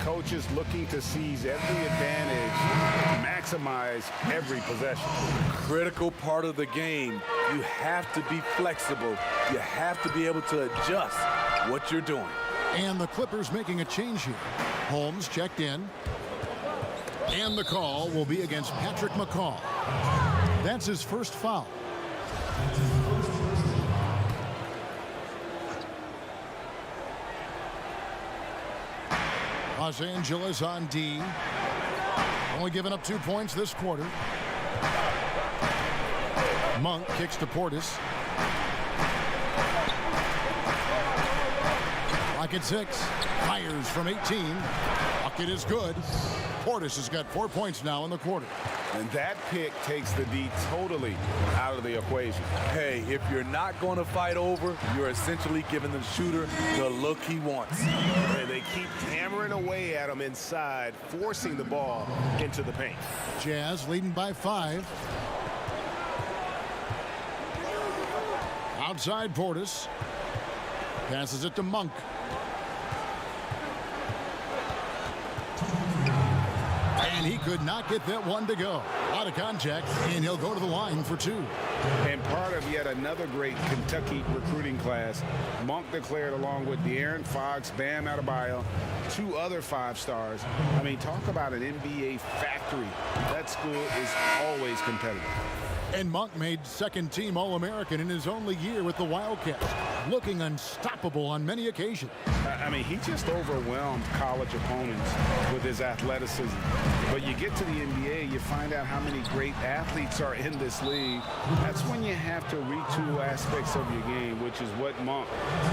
coaches looking to seize every advantage, maximize every possession. Critical part of the game. You have to be flexible. You have to be able to adjust what you're doing. And the Clippers making a change here. Holmes checked in. And the call will be against Patrick McCaw. That's his first foul. Los Angeles on D. Only giving up 2 points this quarter. Monk kicks to Portis. Clock at 6. Fires from 18. Bucket is good. Portis has got 4 points now in the quarter. And that pick takes the D totally out of the equation. Hey, if you're not going to fight over, you're essentially giving the shooter the look he wants. And they keep hammering away at him inside, forcing the ball into the paint. Jazz leading by 5. Outside Portis. Passes it to Monk. And he could not get that one to go. Out of contact, and he'll go to the line for 2. And part of yet another great Kentucky recruiting class, Monk declared along with De'Aaron Fox, Bam Adebayo, 2 other 5-stars. I mean, talk about an NBA factory. That school is always competitive. And Monk made second-team All-American in his only year with the Wildcats, looking unstoppable on many occasions. I mean, he just overwhelmed college opponents with his athleticism. But you get to the NBA, you find out how many great athletes are in this league. That's when you have to retool aspects of your game, which is what Monk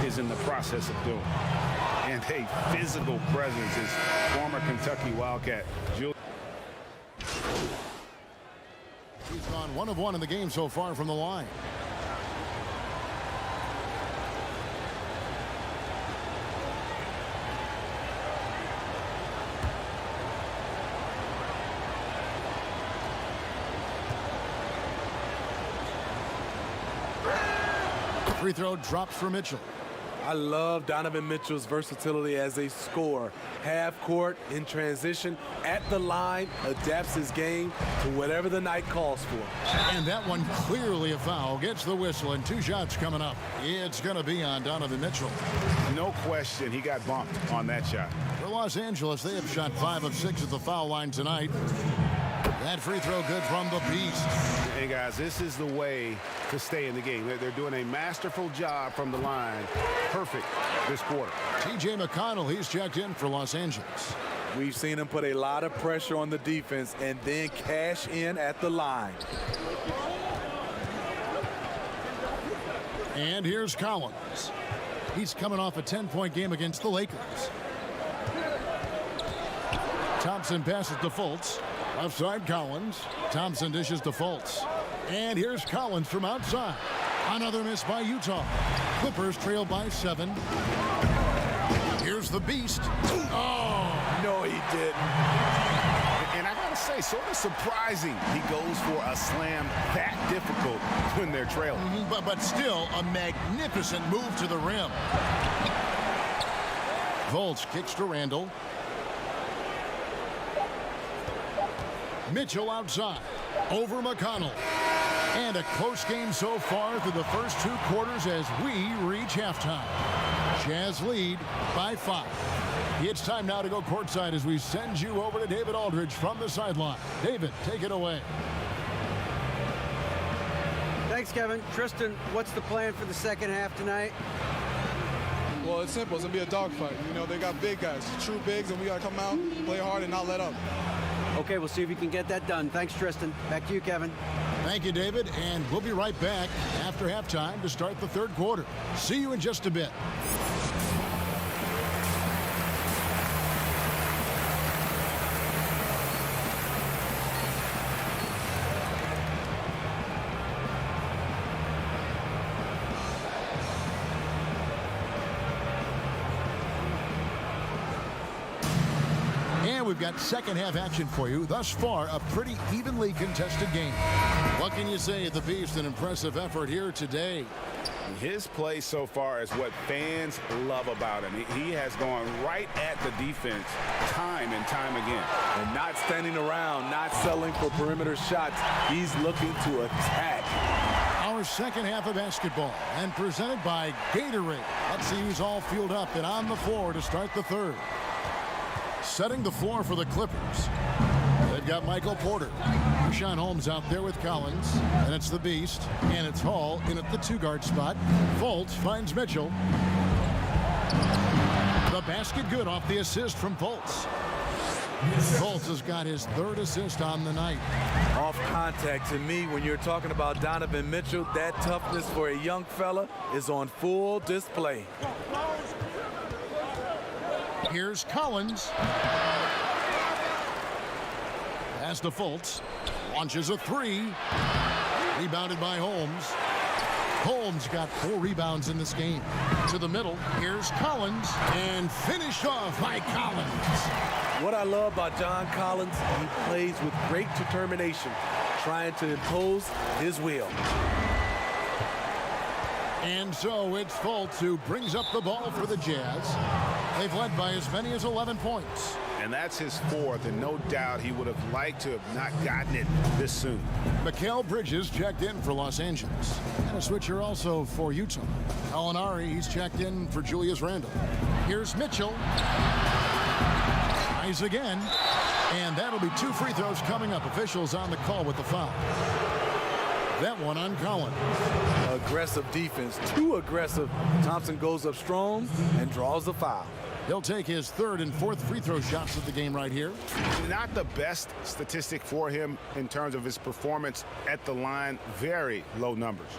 is in the process of doing. And a physical presence is former Kentucky Wildcat Julius. He's gone 1 of 1 in the game so far from the line. Free throw drops for Mitchell. I love Donovan Mitchell's versatility as a scorer. Half court, in transition, at the line, adapts his game to whatever the night calls for. And that one clearly a foul. Gets the whistle, and 2 shots coming up. It's going to be on Donovan Mitchell. No question, he got bumped on that shot. For Los Angeles, they have shot 5 of 6 at the foul line tonight. That free throw good from the Beast. Hey, guys, this is the way to stay in the game. They're doing a masterful job from the line. Perfect this quarter. T.J. McConnell, he's checked in for Los Angeles. We've seen him put a lot of pressure on the defense and then cash in at the line. And here's Collins. He's coming off a 10-point game against the Lakers. Thompson passes to Fultz. Left side Collins. Thompson dishes to Fultz. And here's Collins from outside. Another miss by Utah. Clippers trail by 7. Here's the Beast. Oh! No, he didn't. And I gotta say, sort of surprising he goes for a slam that difficult when they're trailing. But still a magnificent move to the rim. Fultz kicks to Randall. Mitchell outside. Over McConnell. And a close game so far through the first 2 quarters as we reach halftime. Jazz lead by 5. It's time now to go courtside as we send you over to David Aldridge from the sideline. David, take it away. Thanks, Kevin. Tristan, what's the plan for the second half tonight? Well, it's simple. It's going to be a dogfight. You know, they got big guys, true bigs, and we got to come out, play hard, and not let up. Okay, we'll see if you can get that done. Thanks, Tristan. Back to you, Kevin. Thank you, David, and we'll be right back after halftime to start the third quarter. See you in just a bit. And we've got second half action for you. Thus far, a pretty evenly contested game. What can you say? The Beast, an impressive effort here today. His play so far is what fans love about him. He has gone right at the defense time and time again. And not standing around, not settling for perimeter shots. He's looking to attack. Our second half of basketball, and presented by Gatorade. Let's see who's all fueled up and on the floor to start the third. Setting the floor for the Clippers. They've got Michael Porter. Richaun Holmes out there with Collins. And it's the Beast. And it's Hall in at the 2-guard spot. Fultz finds Mitchell. The basket good off the assist from Fultz. Fultz has got his third assist on the night. Off contact, to me, when you're talking about Donovan Mitchell, that toughness for a young fella is on full display. Here's Collins. Pass to Fultz. Launches a 3. Rebounded by Holmes. Holmes got 4 rebounds in this game. To the middle. Here's Collins. And finished off by Collins. What I love about John Collins, he plays with great determination, trying to impose his will. And so it's Fultz who brings up the ball for the Jazz. They've led by as many as 11 points. And that's his fourth, and no doubt he would have liked to have not gotten it this soon. Mikal Bridges checked in for Los Angeles. And a switcher also for Utah. Gallinari, he's checked in for Julius Randle. Here's Mitchell. Tries again. And that'll be 2 free throws coming up. Officials on the call with the foul. That one on Collins. Aggressive defense, too aggressive. Thompson goes up strong and draws the foul. He'll take his 3rd and 4th free throw shots of the game right here. Not the best statistic for him in terms of his performance at the line. Very low numbers.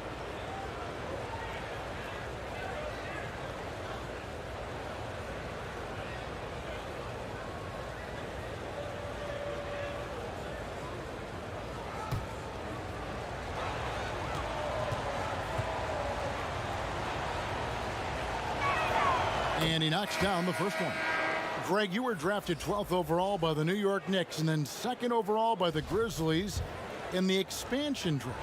And he knocks down the first one. Greg, you were drafted 12th overall by the New York Knicks and then 2nd overall by the Grizzlies in the expansion draft.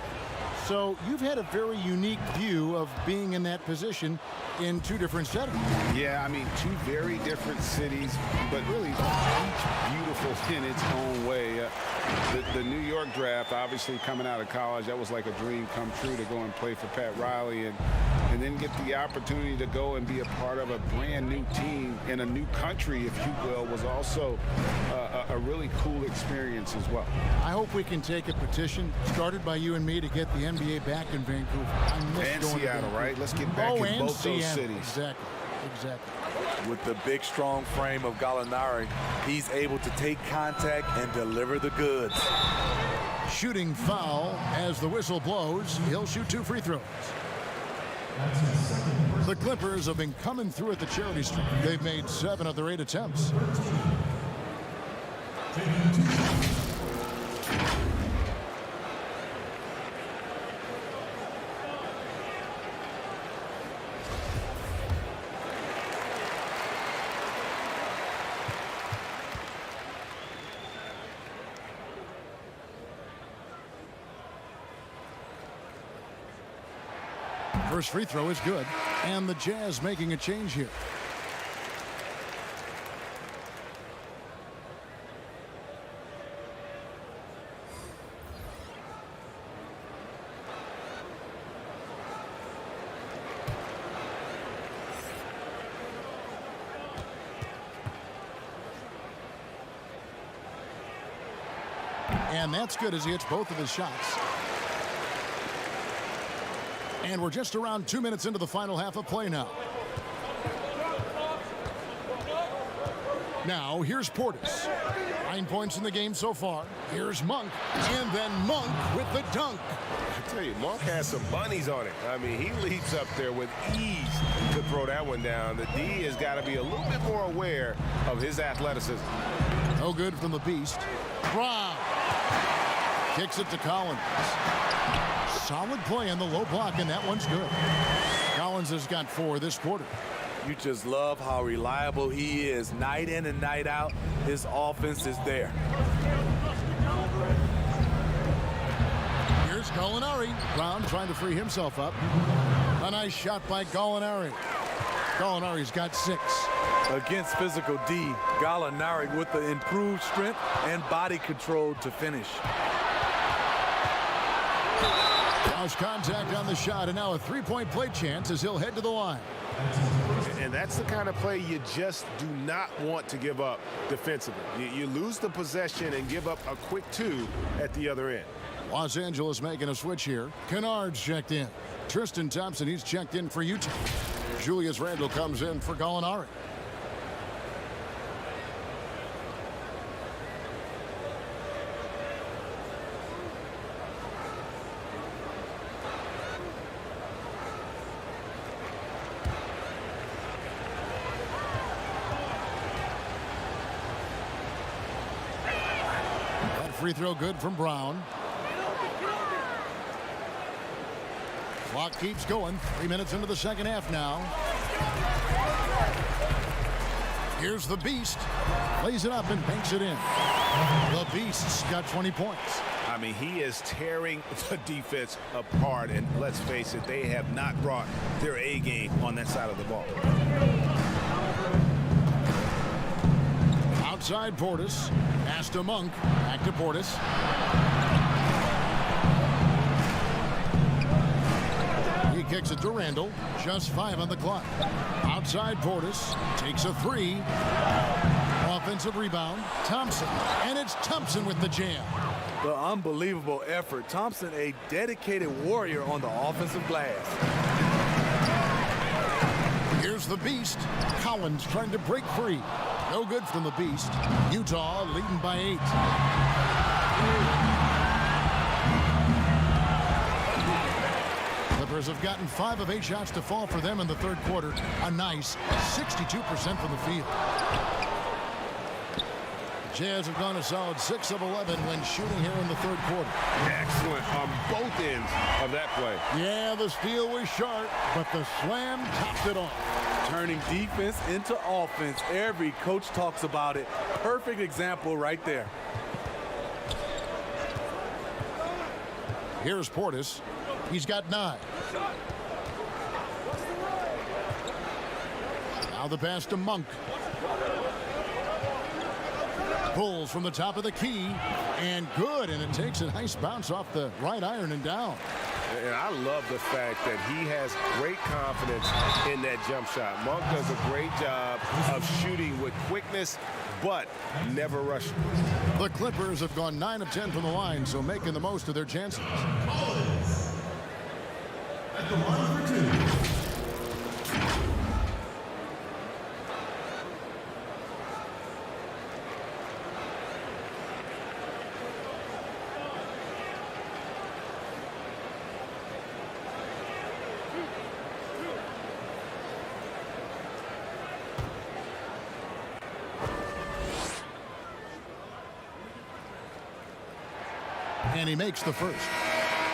So you've had a very unique view of being in that position in 2 different settings. Yeah, I mean, 2 very different cities, but really each beautiful in its own way. The New York draft, obviously coming out of college, that was like a dream come true to go and play for Pat Riley and then get the opportunity to go and be a part of a brand new team in a new country, if you will, was also a really cool experience as well. I hope we can take a petition started by you and me to get the NBA back in Vancouver. I miss And going to Seattle, Vancouver. right? Let's get back in and both those Seattle. cities. Exactly. With the big, strong frame of Gallinari, he's able to take contact and deliver the goods. Shooting foul as the whistle blows. He'll shoot 2 free throws. The Clippers have been coming through at the charity stripe. They've made 7 of their 8 attempts. First free throw is good, and the Jazz making a change here. And that's good as he hits both of his shots. And we're just around 2 minutes into the final half of play now. Now, here's Portis. 9 points in the game so far. Here's Monk. And then Monk with the dunk. I tell you, Monk has some bunnies on it. I mean, he leaps up there with ease to throw that one down. The D has got to be a little bit more aware of his athleticism. No good from the Beast. Brown kicks it to Collins. Solid play on the low block, and that one's good. Collins has got 4 this quarter. You just love how reliable he is. Night in and night out, his offense is there. Here's Gallinari. Brown trying to free himself up. A nice shot by Gallinari. Gallinari's got 6. Against physical D, Gallinari with the improved strength and body control to finish. House contact on the shot, and now a three-point play chance as he'll head to the line. And that's the kind of play you just do not want to give up defensively. You lose the possession and give up a quick 2 at the other end. Los Angeles making a switch here. Kennard's checked in. Tristan Thompson, he's checked in for Utah. Julius Randle comes in for Gallinari. Free throw good from Brown. Clock keeps going. 3 minutes into the second half now. Here's the Beast. Lays it up and banks it in. The Beast's got 20 points. I mean, he is tearing the defense apart. And let's face it, they have not brought their A game on that side of the ball. Outside Portis. Pass to Monk. Back to Portis. He kicks it to Randle. Just 5 on the clock. Outside Portis. Takes a 3. Offensive rebound. Thompson. And it's Thompson with the jam. The unbelievable effort. Thompson, a dedicated warrior on the offensive glass. Here's the Beast. Collins trying to break free. No good from the Beast. Utah leading by 8. Clippers have gotten 5 of 8 shots to fall for them in the third quarter. A nice 62% from the field. Jazz have gone a solid 6 of 11 when shooting here in the third quarter. Excellent on both ends of that play. Yeah, the steal was sharp, but the slam topped it off. Turning defense into offense. Every coach talks about it. Perfect example right there. Here's Portis. He's got 9. Now the pass to Monk. Pulls from the top of the key, and good, and it takes a nice bounce off the right iron and down. And I love the fact that he has great confidence in that jump shot. Monk does a great job of shooting with quickness, but never rushing. The Clippers have gone 9 of 10 from the line, so making the most of their chances. At the line for 2. And he makes the first.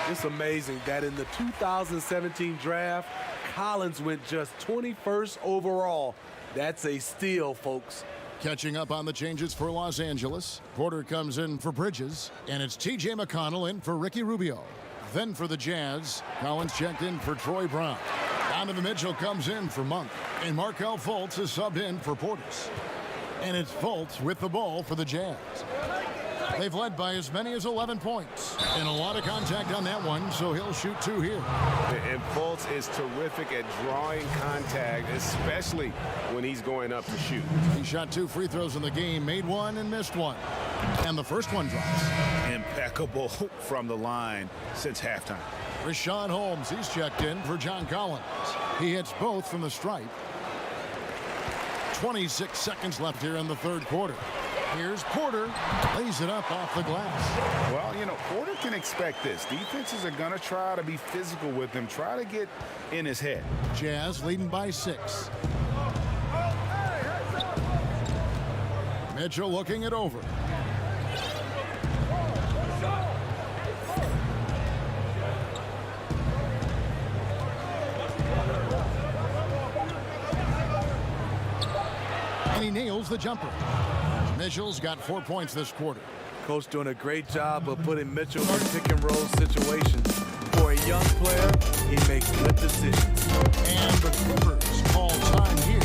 It's amazing that in the 2017 draft, Collins went just 21st overall. That's a steal, folks. Catching up on the changes for Los Angeles. Porter comes in for Bridges, and it's T.J. McConnell in for Ricky Rubio. Then for the Jazz, Collins checked in for Troy Brown. Donovan Mitchell comes in for Monk, and Markelle Fultz is subbed in for Portis. And it's Fultz with the ball for the Jazz. They've led by as many as 11 points. And a lot of contact on that one, so he'll shoot 2 here. And Fultz is terrific at drawing contact, especially when he's going up to shoot. He shot 2 free throws in the game, made 1 and missed 1. And the first one drops. Impeccable from the line since halftime. Richaun Holmes, he's checked in for John Collins. He hits both from the stripe. 26 seconds left here in the third quarter. Here's Porter, lays it up off the glass. Well, you know, Porter can expect this. Defenses are going to try to be physical with him, try to get in his head. Jazz leading by 6. Mitchell looking it over. And he nails the jumper. Mitchell's got 4 points this quarter. Coach doing a great job of putting Mitchell in pick and roll situations for For a young player, he makes good decisions. And the Clippers call time here.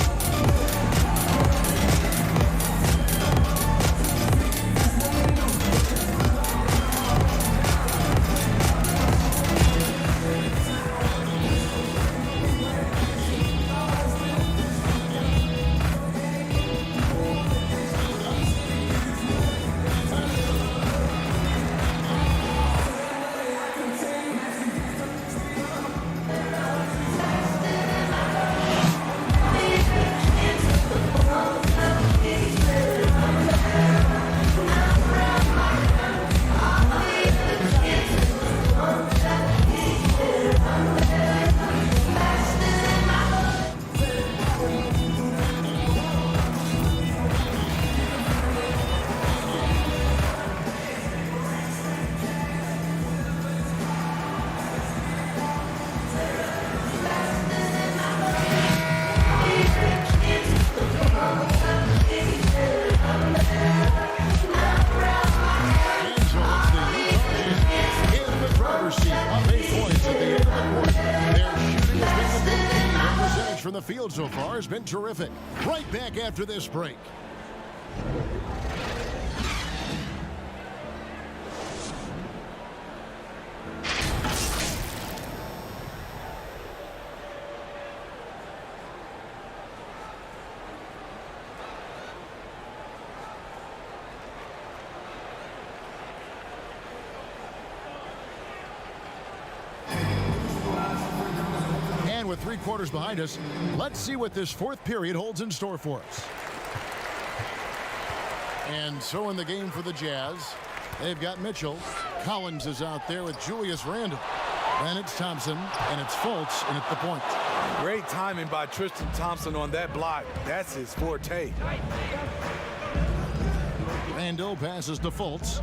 From the field so far has been terrific. Right back after this break. With 3 quarters behind us, let's see what this fourth period holds in store for us. And so in the game for the Jazz, they've got Mitchell. Collins is out there with Julius Randle. Then it's Thompson, and it's Fultz in at the point. Great timing by Tristan Thompson on that block. That's his forte. Randle passes to Fultz.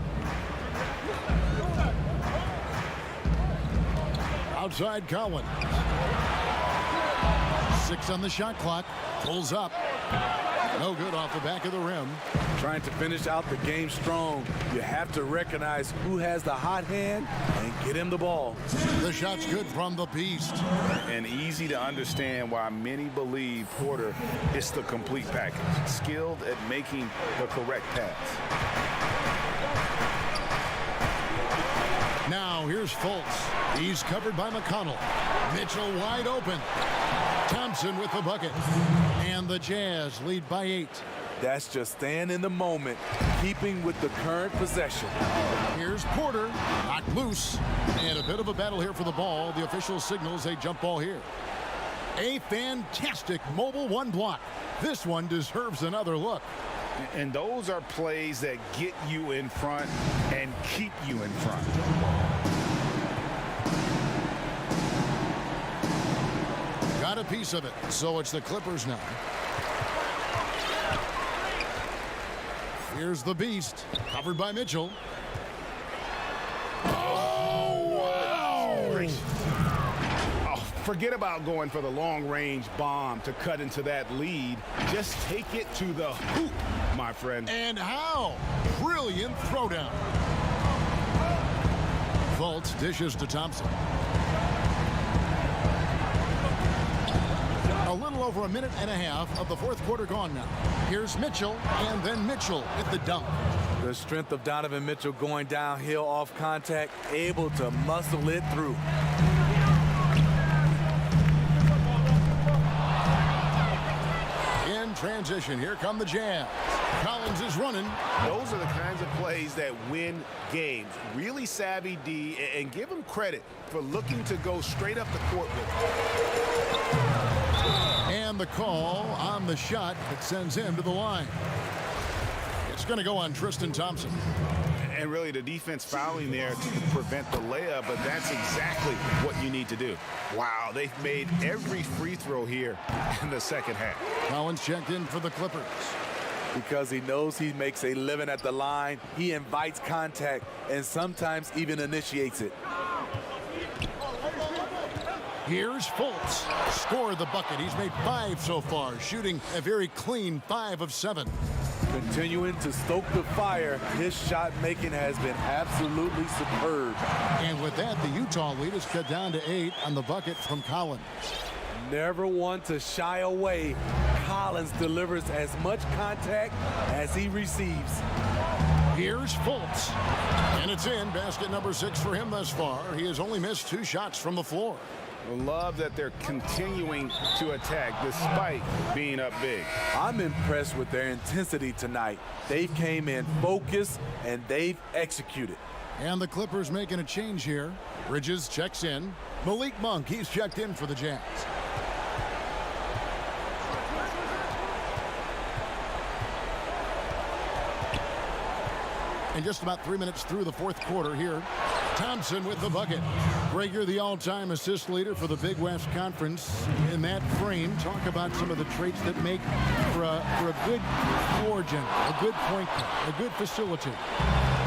Outside Collins. 6 on the shot clock. Pulls up. No good off the back of the rim. Trying to finish out the game strong. You have to recognize who has the hot hand and get him the ball. The shot's good from the beast. And easy to understand why many believe Porter is the complete package. Skilled at making the correct pass. Now here's Fultz. He's covered by McConnell. Mitchell wide open. Thompson with the bucket. And the Jazz lead by 8. That's just staying in the moment, keeping with the current possession. Here's Porter, knocked loose. And a bit of a battle here for the ball. The official signals a jump ball here. A fantastic mobile 1 block. This one deserves another look. And those are plays that get you in front and keep you in front. Got a piece of it. So it's the Clippers now. Here's the beast. Covered by Mitchell. Oh, wow! Oh, forget about going for the long-range bomb to cut into that lead. Just take it to the hoop, my friend. And how? Brilliant throwdown. Fultz dishes to Thompson. A little over a minute and a half of the fourth quarter gone now. Here's Mitchell, and then Mitchell with the dunk. The strength of Donovan Mitchell going downhill off contact, able to muscle it through. In transition, here come the Jazz. Collins is running. Those are the kinds of plays that win games. Really savvy D, and give him credit for looking to go straight up the court with it. And the call on the shot that sends him to the line. It's going to go on Tristan Thompson. And really the defense fouling there to prevent the layup, but that's exactly what you need to do. Wow, they've made every free throw here in the second half. Collins checked in for the Clippers. Because he knows he makes a living at the line, he invites contact and sometimes even initiates it. Here's Fultz. Scored the bucket. He's made 5 so far, shooting a very clean 5 of 7. Continuing to stoke the fire, his shot making has been absolutely superb. And with that, the Utah lead is cut down to 8 on the bucket from Collins. Never one to shy away. Collins delivers as much contact as he receives. Here's Fultz. And it's in. Basket number 6 for him thus far. He has only missed 2 shots from the floor. Love that they're continuing to attack despite being up big. I'm impressed with their intensity tonight. They came in focused and they've executed. And the Clippers making a change here. Bridges checks in. Malik Monk, he's checked in for the Jazz. And just about 3 minutes through the fourth quarter here. Thompson with the bucket. Gregor, the all-time assist leader for the Big West Conference. In that frame, talk about some of the traits that make for a good floor general, a good point guard, a good facilitator.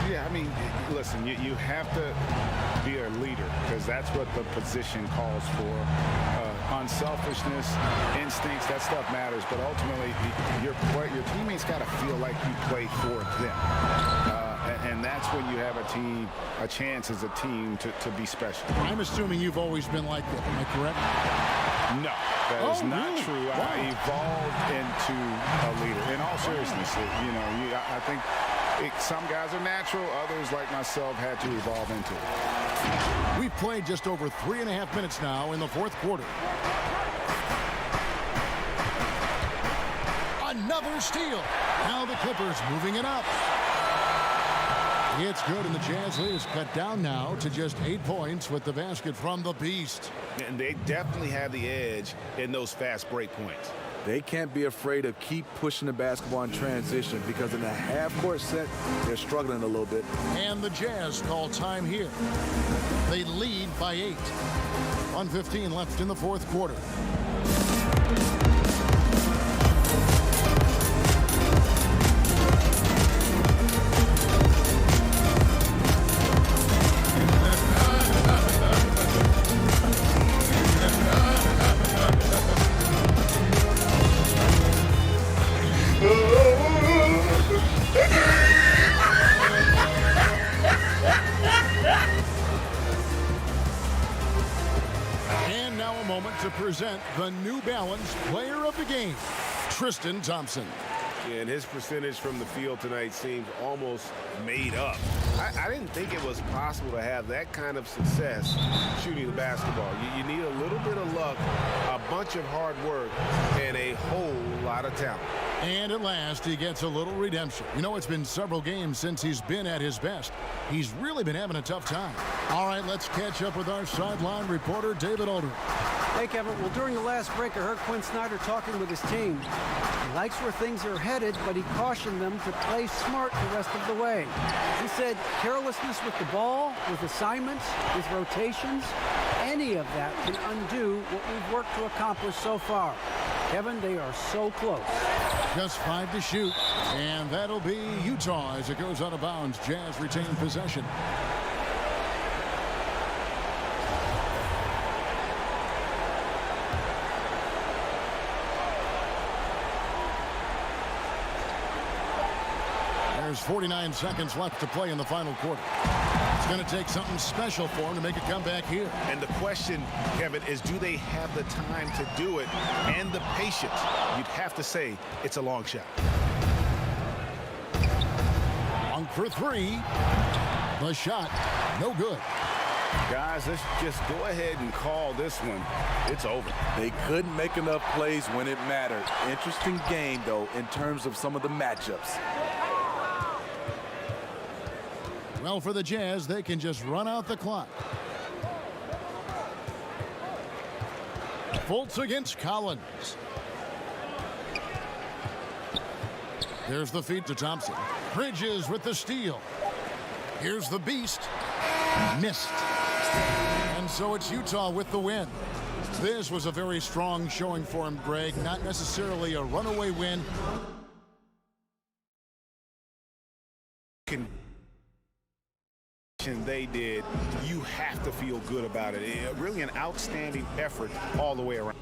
Yeah, I mean, listen, you have to be a leader because that's what the position calls for. Unselfishness, instincts, that stuff matters. But ultimately, your teammates got to feel like you play for them. And that's when you have a chance as a team to be special. I'm assuming you've always been like that. Am I correct? No, that is not really? true. Wow. I evolved into a leader. In all seriousness, I think some guys are natural. Others, like myself, had to evolve into it. We've played just over 3.5 minutes now in the fourth quarter. Another steal. Now the Clippers moving it up. It's good, and the Jazz lead is cut down now to just 8 points with the basket from the Beast. And they definitely have the edge in those fast break points. They can't be afraid to keep pushing the basketball in transition because in the half-court set, they're struggling a little bit. And the Jazz call time here. They lead by 8. 1:15 left in the fourth quarter. To present the New Balance Player of the Game, Tristan Thompson. And his percentage from the field tonight seems almost made up. I didn't think it was possible to have that kind of success shooting the basketball. You need a little bit of luck, a bunch of hard work, and a whole lot of talent. And at last, he gets a little redemption. You know, it's been several games since he's been at his best. He's really been having a tough time. All right, let's catch up with our sideline reporter, David Aldridge. Hey, Kevin. Well, during the last break, I heard Quinn Snyder talking with his team. He likes where things are headed, but he cautioned them to play smart the rest of the way. He said carelessness with the ball, with assignments, with rotations, any of that can undo what we've worked to accomplish so far. Kevin, they are so close. Just 5 to shoot, and that'll be Utah as it goes out of bounds. Jazz retain possession. There's 49 seconds left to play in the final quarter. It's going to take something special for him to make a comeback here. And the question, Kevin, is do they have the time to do it and the patience? You'd have to say it's a long shot. Monk for 3. The shot, no good. Guys, let's just go ahead and call this one. It's over. They couldn't make enough plays when it mattered. Interesting game, though, in terms of some of the matchups. Well, for the Jazz, they can just run out the clock. Fultz against Collins. There's the feed to Thompson. Bridges with the steal. Here's the Beast. Missed. And so it's Utah with the win. This was a very strong showing for him, Greg. Not necessarily a runaway win. They did, you have to feel good about it. Really an outstanding effort all the way around.